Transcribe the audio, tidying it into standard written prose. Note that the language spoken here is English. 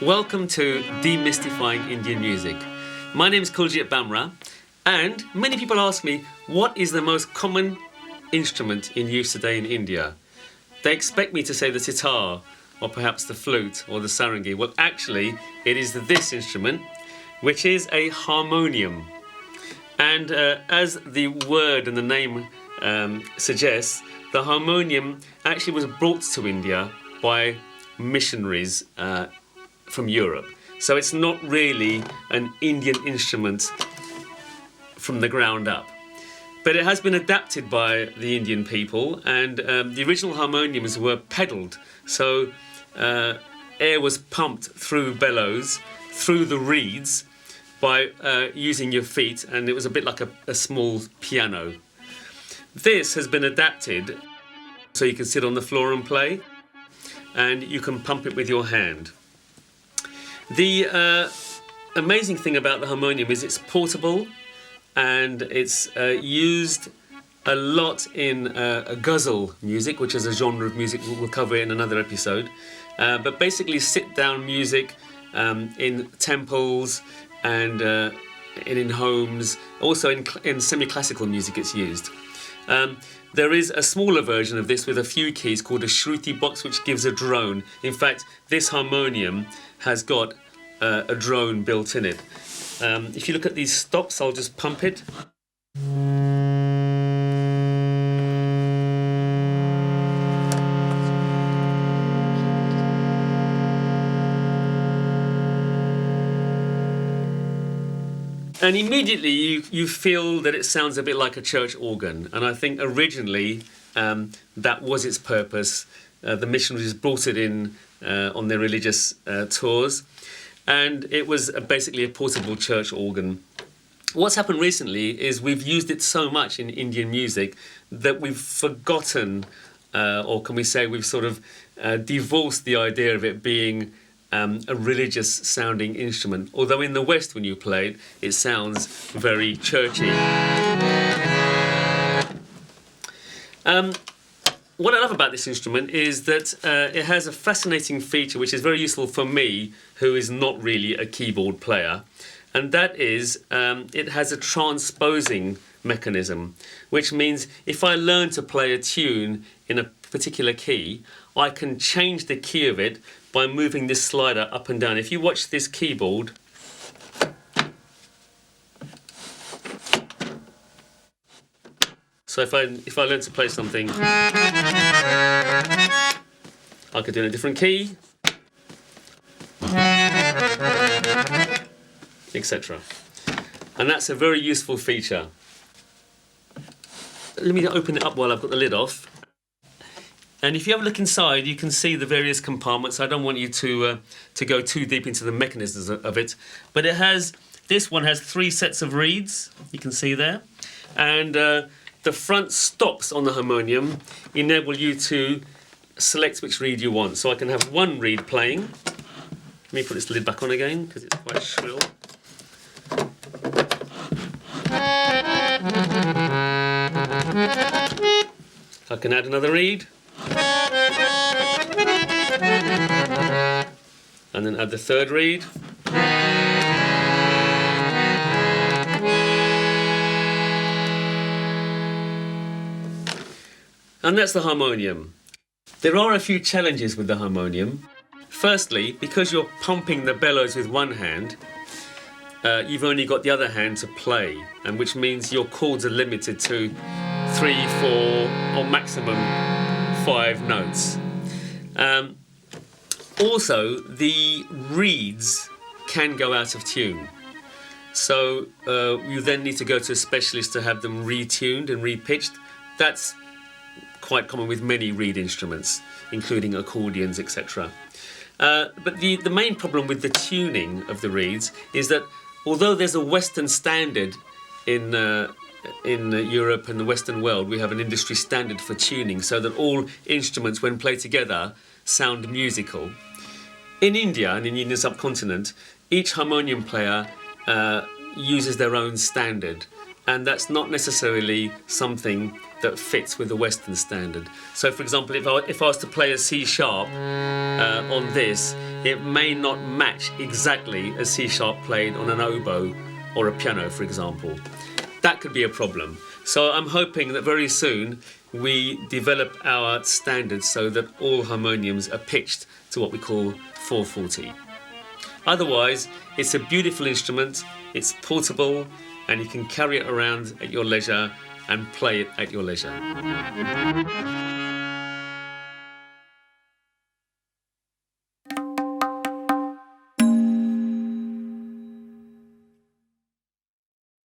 Welcome to Demystifying Indian Music. My name is Kuljit Bhamra, and many people ask me, what is the most common instrument in use today in India? They expect me to say the sitar, or perhaps the flute, or the sarangi. Well, actually, it is this instrument, which is a harmonium. And as the word and the name suggests, the harmonium actually was brought to India by missionaries from Europe. So it's not really an Indian instrument from the ground up. But it has been adapted by the Indian people, and the original harmoniums were pedalled. So air was pumped through bellows, through the reeds, by using your feet, and it was a bit like a small piano. This has been adapted so you can sit on the floor and play, and you can pump it with your hand. The amazing thing about the harmonium is it's portable, and it's used a lot in ghazal music, which is a genre of music we'll cover in another episode. But basically sit-down music in temples and in homes. Also in semi-classical music it's used. There is a smaller version of this with a few keys called a shruti box, which gives a drone. In fact, this harmonium has got a drone built in it. If you look at these stops, I'll just pump it. And immediately you feel that it sounds a bit like a church organ. And I think originally that was its purpose. The missionaries brought it in on their religious tours. And it was basically a portable church organ. What's happened recently is we've used it so much in Indian music that we've forgotten, or can we say we've sort of divorced the idea of it being a religious sounding instrument. Although in the West, when you play it, it sounds very churchy. What I love about this instrument is that it has a fascinating feature which is very useful for me, who is not really a keyboard player, and that is it has a transposing mechanism, which means if I learn to play a tune in a particular key, I can change the key of it by moving this slider up and down. If you watch this keyboard, so if I learn to play something, I could do it in a different key, etc. And that's a very useful feature. Let me open it up while I've got the lid off. And if you have a look inside, you can see the various compartments. I don't want you to go too deep into the mechanisms of it, but this one has 3 sets of reeds. You can see there, and the front stops on the harmonium enable you to select which reed you want. So I can have one reed playing. Let me put this lid back on again because it's quite shrill. I can add another reed. And then add the 3rd reed. And that's the harmonium. There are a few challenges with the harmonium. Firstly, because you're pumping the bellows with one hand, you've only got the other hand to play, and which means your chords are limited to 3, 4, or maximum 5 notes. Also, the reeds can go out of tune. So you then need to go to a specialist to have them retuned and repitched. That's quite common with many reed instruments, including accordions, etc. But the main problem with the tuning of the reeds is that although there's a Western standard in Europe and the Western world, we have an industry standard for tuning so that all instruments, when played together, sound musical. In India and in the Indian subcontinent, each harmonium player uses their own standard, and that's not necessarily something that fits with the Western standard. So, for example, if I was to play a C sharp on this, it may not match exactly a C sharp played on an oboe or a piano, for example. That could be a problem. So I'm hoping that very soon we develop our standards so that all harmoniums are pitched to what we call 440. Otherwise, it's a beautiful instrument, it's portable, and you can carry it around at your leisure and play it at your leisure.